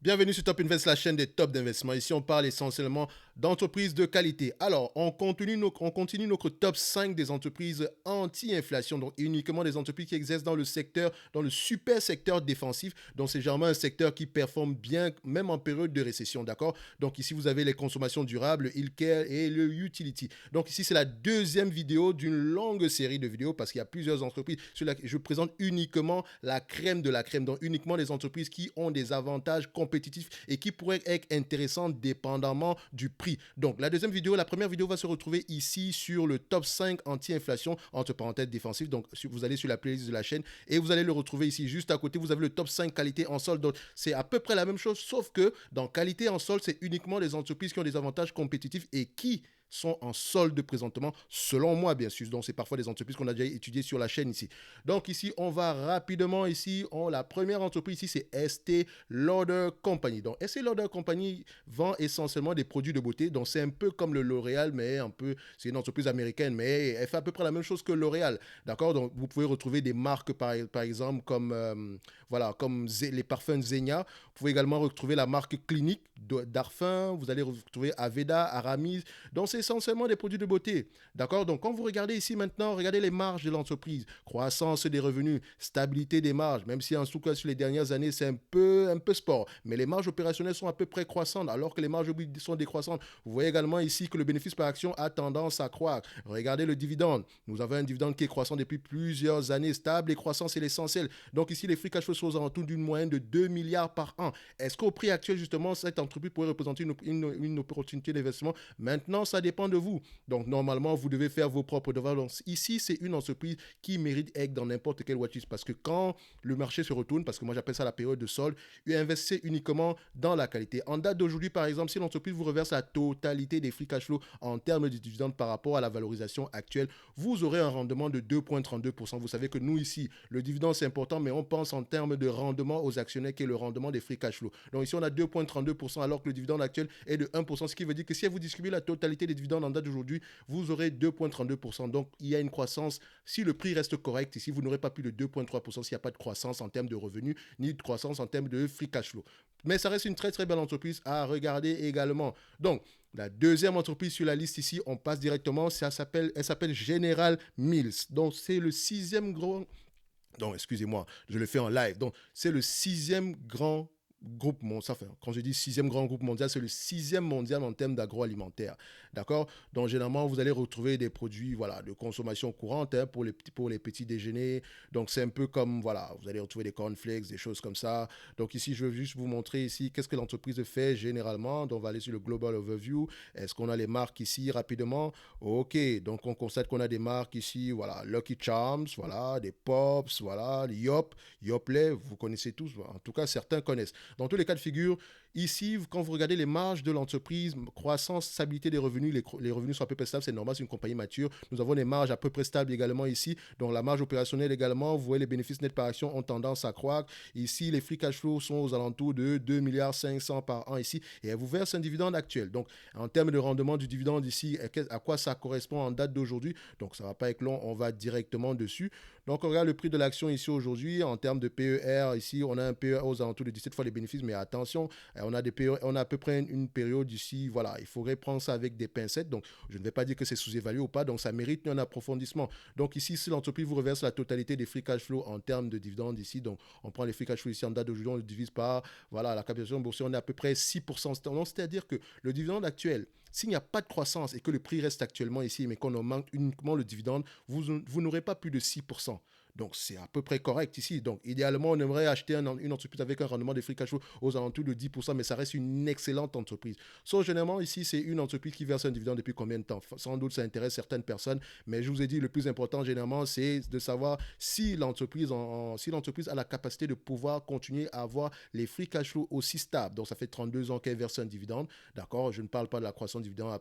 Bienvenue sur Top Invest, la chaîne des tops d'investissement. Ici, on parle essentiellement d'entreprises de qualité. Alors, on continue notre top 5 des entreprises anti-inflation, donc uniquement des entreprises qui exercent dans le secteur, dans le super secteur défensif. Donc, c'est généralement un secteur qui performe bien, même en période de récession, d'accord? Donc, ici, vous avez les consommations durables, healthcare et le utility. Donc, ici, c'est la deuxième vidéo d'une longue série de vidéos parce qu'il y a plusieurs entreprises sur lesquelles je présente uniquement la crème de la crème, donc uniquement les entreprises qui ont des avantages compétitifs et qui pourraient être intéressantes dépendamment du prix. Donc, la première vidéo va se retrouver ici sur le top 5 anti-inflation, entre parenthèses défensif. Donc, vous allez sur la playlist de la chaîne et vous allez le retrouver ici. Juste à côté, vous avez le top 5 qualité en solde. Donc, c'est à peu près la même chose, sauf que dans qualité en solde, c'est uniquement les entreprises qui ont des avantages compétitifs et qui sont en solde présentement, selon moi, bien sûr. Donc, c'est parfois des entreprises qu'on a déjà étudiées sur la chaîne ici. Donc, ici, on va rapidement ici. La première entreprise ici, c'est Estée Lauder Company. Donc, Estée Lauder Company vend essentiellement des produits de beauté. Donc, c'est un peu comme le L'Oréal, mais c'est une entreprise américaine, mais elle fait à peu près la même chose que L'Oréal. D'accord? Donc, vous pouvez retrouver des marques, par exemple, comme les parfums Zegna. Vous pouvez également retrouver la marque Clinique d'Arfin. Vous allez retrouver Aveda, Aramis. Donc, c'est essentiellement des produits de beauté. D'accord? Donc, quand vous regardez ici maintenant, regardez les marges de l'entreprise. Croissance des revenus, stabilité des marges, même si en tout cas sur les dernières années, c'est un peu sport. Mais les marges opérationnelles sont à peu près croissantes, alors que les marges sont décroissantes. Vous voyez également ici que le bénéfice par action a tendance à croître. Regardez le dividende. Nous avons un dividende qui est croissant depuis plusieurs années, stable et croissant, c'est l'essentiel. Donc ici, les free cash flow sont aux alentours d'une moyenne de 2 milliards par an. Est-ce qu'au prix actuel, justement, cette entreprise pourrait représenter une opportunité d'investissement? Maintenant, ça dépend de vous. Donc, normalement, vous devez faire vos propres devoirs. Donc, ici, c'est une entreprise qui mérite d'être dans n'importe quel watchlist parce que quand le marché se retourne, parce que moi, j'appelle ça la période de solde, investissez uniquement dans la qualité. En date d'aujourd'hui, par exemple, si l'entreprise vous reverse la totalité des free cash flow en termes de dividendes par rapport à la valorisation actuelle, vous aurez un rendement de 2,32%. Vous savez que nous, ici, le dividende, c'est important, mais on pense en termes de rendement aux actionnaires qui est le rendement des free cash flow. Donc, ici, on a 2,32% alors que le dividende actuel est de 1%, ce qui veut dire que si vous distribuez la totalité des dividendes en date d'aujourd'hui, vous aurez 2,32%. Donc, il y a une croissance. Si le prix reste correct, ici, vous n'aurez pas plus de 2,3% s'il n'y a pas de croissance en termes de revenus, ni de croissance en termes de free cash flow. Mais ça reste une très, très belle entreprise à regarder également. Donc, la deuxième entreprise sur la liste ici, on passe directement, elle s'appelle General Mills. Donc, c'est le sixième grand... Donc, excusez-moi, je le fais en live. Donc, c'est le sixième grand groupe mondial, enfin, quand je dis sixième grand groupe mondial, c'est le sixième mondial en termes d'agroalimentaire. D'accord? Donc, généralement, vous allez retrouver des produits, voilà, de consommation courante hein, pour les petits déjeuners. Donc, c'est un peu comme, voilà, vous allez retrouver des cornflakes, des choses comme ça. Donc, ici, je veux juste vous montrer ici qu'est-ce que l'entreprise fait généralement. Donc, on va aller sur le Global Overview. Est-ce qu'on a les marques ici rapidement? OK. Donc, on constate qu'on a des marques ici, voilà, Lucky Charms, voilà, des Pops, voilà, Yop, Yoplait, vous connaissez tous. En tout cas, certains connaissent. Dans tous les cas de figure, ici, quand vous regardez les marges de l'entreprise, croissance, stabilité des revenus, les revenus sont à peu près stables, c'est normal, c'est une compagnie mature. Nous avons des marges à peu près stables également ici. Donc la marge opérationnelle également, vous voyez les bénéfices nets par action ont tendance à croître. Ici, les free cash flow sont aux alentours de 2 milliards 500 par an ici et elle vous verse un dividende actuel. Donc en termes de rendement du dividende ici, à quoi ça correspond en date d'aujourd'hui? Donc ça ne va pas être long, on va directement dessus. Donc on regarde le prix de l'action ici aujourd'hui en termes de PER. Ici, on a un PER aux alentours de 17 fois les bénéfices, mais attention, on a à peu près une période ici, voilà, il faudrait prendre ça avec des pincettes. Donc, je ne vais pas dire que c'est sous-évalué ou pas, donc ça mérite un approfondissement. Donc, ici, si l'entreprise vous reverse la totalité des free cash flow en termes de dividendes ici, donc on prend les free cash flow ici en date d'aujourd'hui, on le divise par, voilà, la capitalisation boursière, on est à peu près 6%. Donc, c'est-à-dire que le dividende actuel, s'il n'y a pas de croissance et que le prix reste actuellement ici, mais qu'on augmente uniquement le dividende, vous n'aurez pas plus de 6%. Donc, c'est à peu près correct ici. Donc, idéalement, on aimerait acheter une entreprise avec un rendement de free cash flow aux alentours de 10%, mais ça reste une excellente entreprise. Généralement, ici, c'est une entreprise qui verse un dividende depuis combien de temps? Sans doute, ça intéresse certaines personnes, mais je vous ai dit, le plus important, généralement, c'est de savoir si l'entreprise a la capacité de pouvoir continuer à avoir les free cash flow aussi stables. Donc, ça fait 32 ans qu'elle verse un dividende. D'accord? Je ne parle pas de la croissance du dividende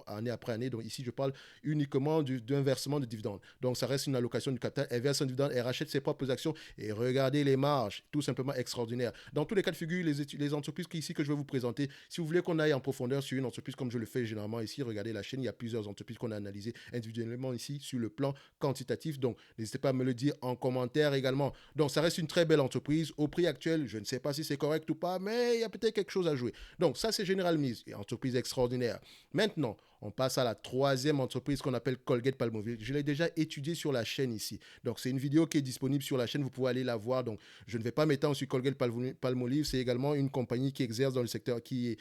année après année. Donc, ici, je parle uniquement d'un versement de dividende. Donc, ça reste une allocation du capital. Elle elle verse un dividende, elle rachète ses propres actions et regardez les marges, tout simplement extraordinaire. Dans tous les cas de figure, les entreprises ici que je vais vous présenter, si vous voulez qu'on aille en profondeur sur une entreprise comme je le fais généralement ici, regardez la chaîne, il y a plusieurs entreprises qu'on a analysées individuellement ici sur le plan quantitatif. Donc, n'hésitez pas à me le dire en commentaire également. Donc, ça reste une très belle entreprise. Au prix actuel, je ne sais pas si c'est correct ou pas, mais il y a peut-être quelque chose à jouer. Donc, ça, c'est General Mills, une entreprise extraordinaire. Maintenant, on passe à la troisième entreprise qu'on appelle Colgate-Palmolive. Je l'ai déjà étudié sur la chaîne ici. Donc, c'est une vidéo qui est disponible sur la chaîne. Vous pouvez aller la voir. Donc, je ne vais pas m'étendre sur Colgate-Palmolive. C'est également une compagnie qui exerce dans le secteur, qui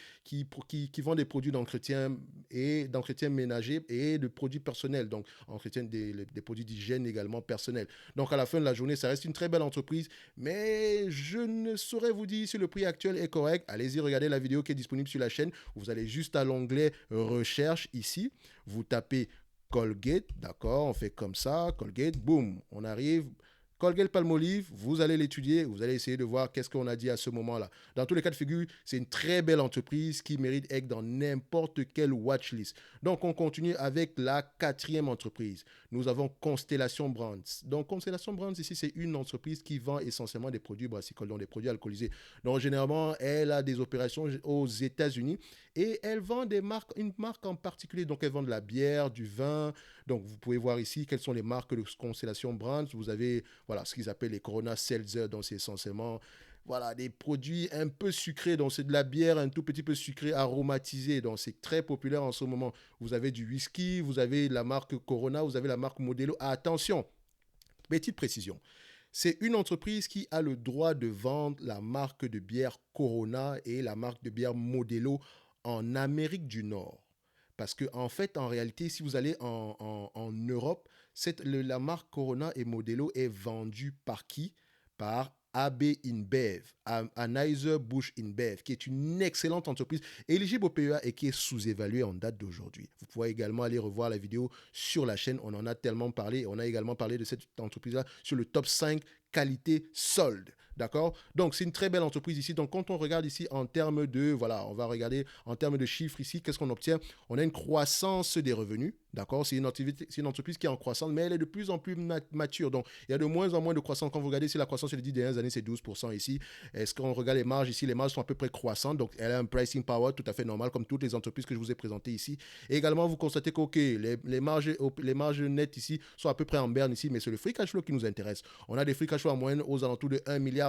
vend des produits d'entretien ménager et de produits personnels. Donc, entretien des produits d'hygiène également personnels. Donc, à la fin de la journée, ça reste une très belle entreprise. Mais je ne saurais vous dire si le prix actuel est correct. Allez-y, regardez la vidéo qui est disponible sur la chaîne. Vous allez juste à l'onglet recherche ici. Vous tapez Colgate, d'accord, on fait comme ça, Colgate, boum, on arrive. Colgate-Palmolive, vous allez l'étudier, vous allez essayer de voir qu'est-ce qu'on a dit à ce moment-là. Dans tous les cas de figure, c'est une très belle entreprise qui mérite d'être dans n'importe quelle watchlist. Donc, on continue avec la quatrième entreprise. Nous avons Constellation Brands. Donc, Constellation Brands, ici, c'est une entreprise qui vend essentiellement des produits brassicoles, donc des produits alcoolisés. Donc, généralement, elle a des opérations aux États-Unis et elle vend une marque en particulier. Donc, elle vend de la bière, du vin. Donc, vous pouvez voir ici quelles sont les marques de Constellation Brands. Vous avez voilà, ce qu'ils appellent les Corona Seltzer, donc c'est essentiellement voilà, des produits un peu sucrés, donc c'est de la bière un tout petit peu sucrée, aromatisée, donc c'est très populaire en ce moment. Vous avez du whisky, vous avez la marque Corona, vous avez la marque Modelo. Attention, petite précision, c'est une entreprise qui a le droit de vendre la marque de bière Corona et la marque de bière Modelo en Amérique du Nord. Parce que, en fait, en réalité, si vous allez en Europe, la marque Corona et Modelo est vendue par qui? Par AB InBev, Anheuser-Busch InBev, qui est une excellente entreprise éligible au PEA et qui est sous-évaluée en date d'aujourd'hui. Vous pouvez également aller revoir la vidéo sur la chaîne, on en a tellement parlé, on a également parlé de cette entreprise-là sur le top 5 qualité solde. D'accord? Donc, c'est une très belle entreprise ici. Donc, quand on regarde ici en termes de, voilà, on va regarder en termes de chiffres ici, qu'est-ce qu'on obtient? On a une croissance des revenus. D'accord? C'est une entreprise qui est en croissance, mais elle est de plus en plus mature. Donc, il y a de moins en moins de croissance. Quand vous regardez ici, la croissance sur les 10 dernières années, c'est 12% ici. Est-ce qu'on regarde les marges ici? Les marges sont à peu près croissantes. Donc, elle a un pricing power tout à fait normal, comme toutes les entreprises que je vous ai présentées ici. Et également, vous constatez que, OK, les marges nettes ici sont à peu près en berne ici, mais c'est le free cash flow qui nous intéresse. On a des free cash flow en moyenne aux alentours de 1,5 milliard.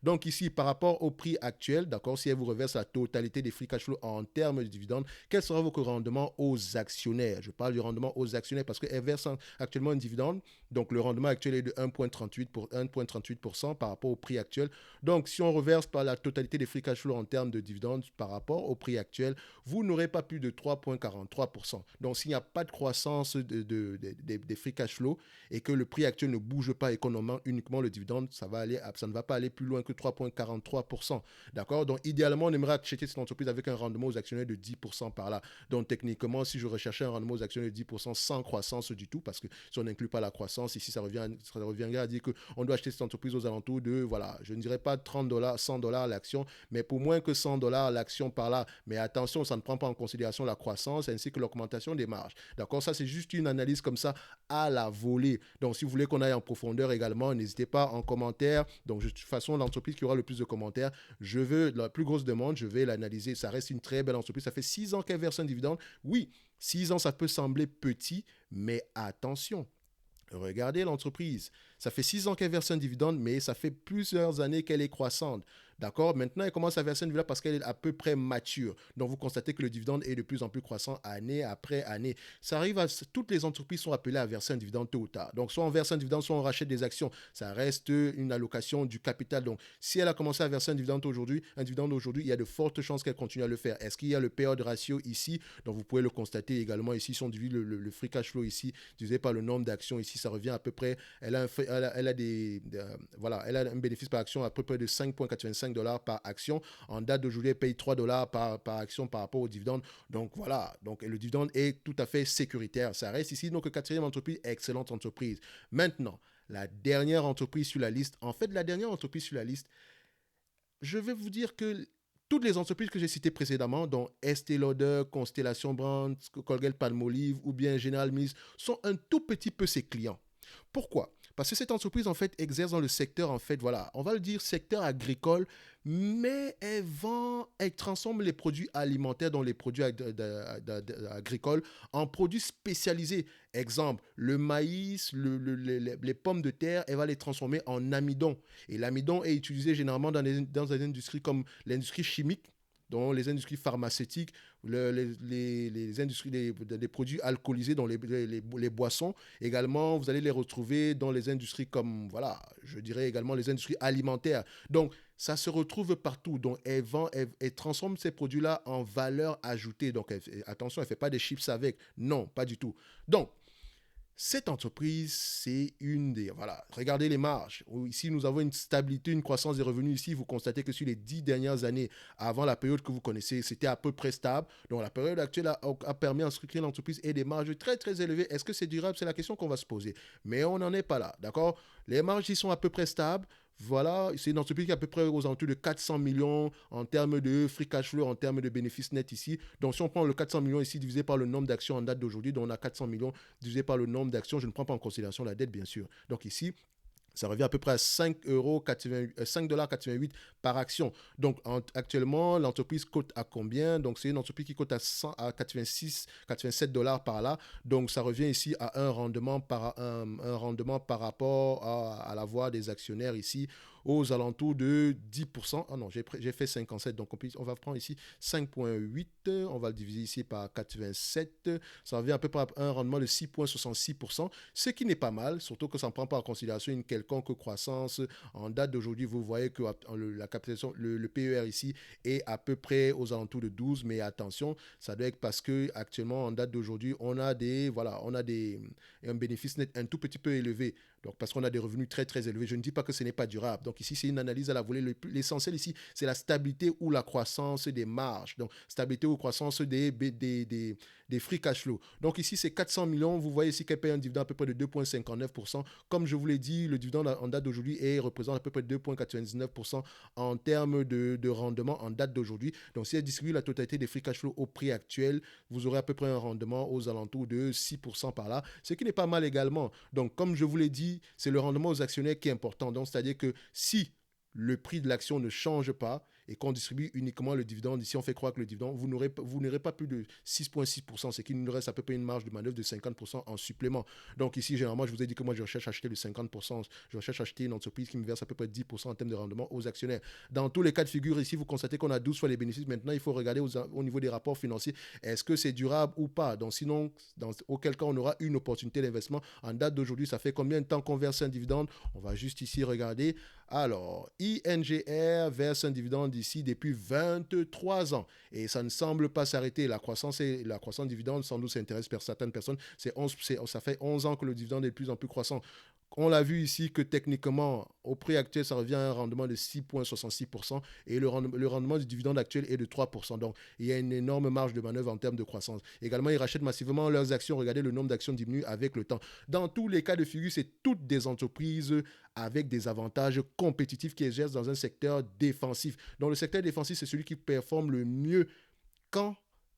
Donc, ici, par rapport au prix actuel, d'accord, si elle vous reverse la totalité des free cash flow en termes de dividendes, quel sera votre rendement aux actionnaires? Je parle du rendement aux actionnaires parce qu'elle verse actuellement un dividende. Donc, le rendement actuel est de 1,38% par rapport au prix actuel. Donc, si on reverse par la totalité des free cash flow en termes de dividendes par rapport au prix actuel, vous n'aurez pas plus de 3,43%. Donc, s'il n'y a pas de croissance des free cash flow et que le prix actuel ne bouge pas et qu'on augmente uniquement le dividende, ça ne va pas aller plus loin que 3,43%. D'accord? Donc, idéalement, on aimerait acheter cette entreprise avec un rendement aux actionnaires de 10% par là. Donc, techniquement, si je recherchais un rendement aux actionnaires de 10% sans croissance du tout, parce que si on n'inclut pas la croissance, ici, ça reviendrait à dire qu'on doit acheter cette entreprise aux alentours de, voilà, je ne dirais pas $30, $100 l'action, mais pour moins que $100 l'action par là. Mais attention, ça ne prend pas en considération la croissance ainsi que l'augmentation des marges. D'accord? Ça, c'est juste une analyse comme ça à la volée. Donc, si vous voulez qu'on aille en profondeur également, n'hésitez pas en commentaire. Donc, de toute façon, l'entreprise qui aura le plus de commentaires, je veux la plus grosse demande, je vais l'analyser. Ça reste une très belle entreprise. Ça fait 6 ans qu'elle verse un dividende. Oui, 6 ans, ça peut sembler petit, mais attention. Regardez l'entreprise. Ça fait 6 ans qu'elle verse un dividende, mais ça fait plusieurs années qu'elle est croissante. D'accord? Maintenant, elle commence à verser un dividende parce qu'elle est à peu près mature. Donc, vous constatez que le dividende est de plus en plus croissant année après année. Ça arrive à... Toutes les entreprises sont appelées à verser un dividende tôt ou tard. Donc, soit on verse un dividende, soit on rachète des actions. Ça reste une allocation du capital. Donc, si elle a commencé à verser un dividende aujourd'hui, il y a de fortes chances qu'elle continue à le faire. Est-ce qu'il y a le payout ratio ici? Donc, vous pouvez le constater également ici. Si on divise le free cash flow ici, divisé par le nombre d'actions ici, ça revient à peu près... Elle a un bénéfice par action à peu près de 5,85 $ par action. En date d'aujourd'hui, elle paye 3 $ par action par rapport au dividende. Donc voilà, donc le dividende est tout à fait sécuritaire. Ça reste ici, donc quatrième entreprise, excellente entreprise. Maintenant, la dernière entreprise sur la liste, je vais vous dire que toutes les entreprises que j'ai citées précédemment, dont Estée Lauder, Constellation Brands, Colgate-Palmolive ou bien General Mills, sont un tout petit peu ses clients. Pourquoi? Parce que cette entreprise, en fait, exerce dans le secteur, en fait, voilà, on va le dire secteur agricole, mais elle transforme les produits alimentaires, dont les produits agricoles, en produits spécialisés. Exemple, le maïs, les pommes de terre, elle va les transformer en amidon. Et l'amidon est utilisé généralement dans des industries comme l'industrie chimique, dont les industries pharmaceutiques, les industries des produits alcoolisés, dans les boissons. Également, vous allez les retrouver dans les industries comme, voilà, je dirais également les industries alimentaires. Donc, ça se retrouve partout. Donc, elle transforme ces produits-là en valeur ajoutée. Donc, attention, elle ne fait pas des chips avec. Non, pas du tout. Donc, cette entreprise, c'est une des... Voilà, regardez les marges. Ici, nous avons une stabilité, une croissance des revenus. Ici, vous constatez que sur les 10 dernières années, avant la période que vous connaissez, c'était à peu près stable. Donc, la période actuelle a permis à structurer l'entreprise et des marges très, très élevées. Est-ce que c'est durable? C'est la question qu'on va se poser. Mais on n'en est pas là, d'accord? Les marges, ils sont à peu près stables. Voilà, c'est une entreprise qui est à peu près aux alentours de 400 millions en termes de free cash flow, en termes de bénéfices nets ici. Donc, si on prend le 400 millions ici divisé par le nombre d'actions en date d'aujourd'hui, donc on a 400 millions divisé par le nombre d'actions, je ne prends pas en considération la dette, bien sûr. Donc, ici, ça revient à peu près à 5,88 par action. Donc, actuellement, l'entreprise cote à combien? Donc, c'est une entreprise qui cote à 86, 87 dollars par là. Donc, ça revient ici à un rendement par rapport à la voix des actionnaires ici aux alentours de 10%. Ah non, j'ai fait 57. Donc, on va prendre ici 5,8. On va le diviser ici par 87. Ça revient à peu près à un rendement de 6,66%, ce qui n'est pas mal, surtout que ça ne prend pas en considération une quelconque croissance. En date d'aujourd'hui, vous voyez que la capitalisation, le PER ici est à peu près aux alentours de 12, mais attention, ça doit être parce que actuellement, en date d'aujourd'hui, on a un bénéfice net un tout petit peu élevé. Donc, parce qu'on a des revenus très, très élevés. Je ne dis pas que ce n'est pas durable. Donc, ici, c'est une analyse à la volée. L'essentiel ici, c'est la stabilité ou la croissance des marges. Donc, stabilité ou croissance des free cash flow. Donc, ici, c'est 400 millions. Vous voyez ici qu'elle paye un dividende à peu près de 2,59%. Comme je vous l'ai dit, le dividende en date d'aujourd'hui représente à peu près 2,99% en termes de rendement en date d'aujourd'hui. Donc, si elle distribue la totalité des free cash flow au prix actuel, vous aurez à peu près un rendement aux alentours de 6% par là, ce qui n'est pas mal également. Donc, comme je vous l'ai dit, c'est le rendement aux actionnaires qui est important. Donc, c'est-à-dire que si le prix de l'action ne change pas et qu'on distribue uniquement le dividende, ici on fait croire que le dividende, vous n'aurez pas plus de 6,6%, c'est qu'il nous reste à peu près une marge de manœuvre de 50% en supplément. Donc ici, généralement, je vous ai dit que moi, je recherche à acheter le 50%, je recherche à acheter une entreprise qui me verse à peu près 10% en termes de rendement aux actionnaires. Dans tous les cas de figure, ici, vous constatez qu'on a 12 fois les bénéfices. Maintenant, il faut regarder au niveau des rapports financiers, est-ce que c'est durable ou pas? Donc sinon, auquel cas, on aura une opportunité d'investissement. En date d'aujourd'hui, ça fait combien de temps qu'on verse un dividende? On va juste ici regarder. Alors, INGR verse un dividende ici depuis 23 ans et ça ne semble pas s'arrêter. La croissance dividende, sans doute, ça intéresse certaines personnes. Ça fait 11 ans que le dividende est de plus en plus croissant. On l'a vu ici que techniquement, au prix actuel, ça revient à un rendement de 6,66% et le rendement du dividende actuel est de 3%. Donc, il y a une énorme marge de manœuvre en termes de croissance. Également, ils rachètent massivement leurs actions. Regardez, le nombre d'actions diminue avec le temps. Dans tous les cas de figure, c'est toutes des entreprises avec des avantages compétitifs qui exercent dans un secteur défensif. Donc, le secteur défensif, c'est celui qui performe le mieux quand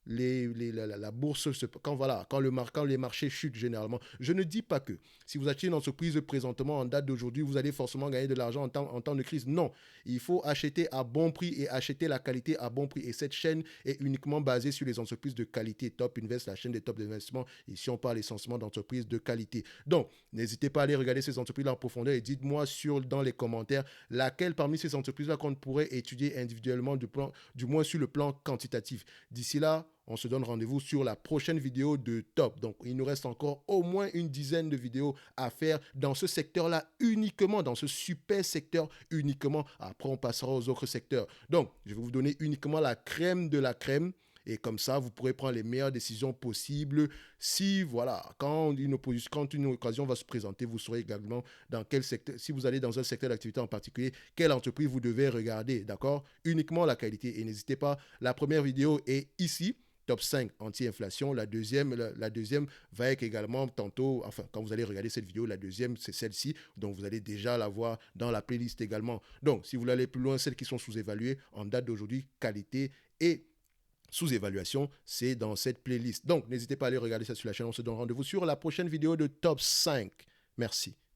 la bourse, quand les marchés chutent généralement. Je ne dis pas que si vous achetez une entreprise présentement en date d'aujourd'hui, vous allez forcément gagner de l'argent en temps de crise. Non, il faut acheter à bon prix et acheter la qualité à bon prix. Et cette chaîne est uniquement basée sur les entreprises de qualité. Top Invest, la chaîne des top d'investissement. Ici, on parle essentiellement d'entreprises de qualité. Donc, n'hésitez pas à aller regarder ces entreprises en profondeur et dites-moi dans les commentaires laquelle parmi ces entreprises-là qu'on pourrait étudier individuellement, du moins sur le plan quantitatif. D'ici là, on se donne rendez-vous sur la prochaine vidéo de Top. Donc, il nous reste encore au moins une dizaine de vidéos à faire dans ce secteur-là uniquement, dans ce super secteur uniquement. Après, on passera aux autres secteurs. Donc, je vais vous donner uniquement la crème de la crème. Et comme ça, vous pourrez prendre les meilleures décisions possibles. Si, voilà, quand une occasion va se présenter, vous saurez également dans quel secteur, si vous allez dans un secteur d'activité en particulier, quelle entreprise vous devez regarder, d'accord? Uniquement la qualité. Et n'hésitez pas, la première vidéo est ici. Top 5 anti-inflation. La deuxième va être également tantôt, enfin, quand vous allez regarder cette vidéo, la deuxième, c'est celle-ci. Donc, vous allez déjà la voir dans la playlist également. Donc, si vous voulez aller plus loin, celles qui sont sous-évaluées en date d'aujourd'hui, qualité et sous-évaluation, c'est dans cette playlist. Donc, n'hésitez pas à aller regarder ça sur la chaîne. On se donne rendez-vous sur la prochaine vidéo de Top 5. Merci.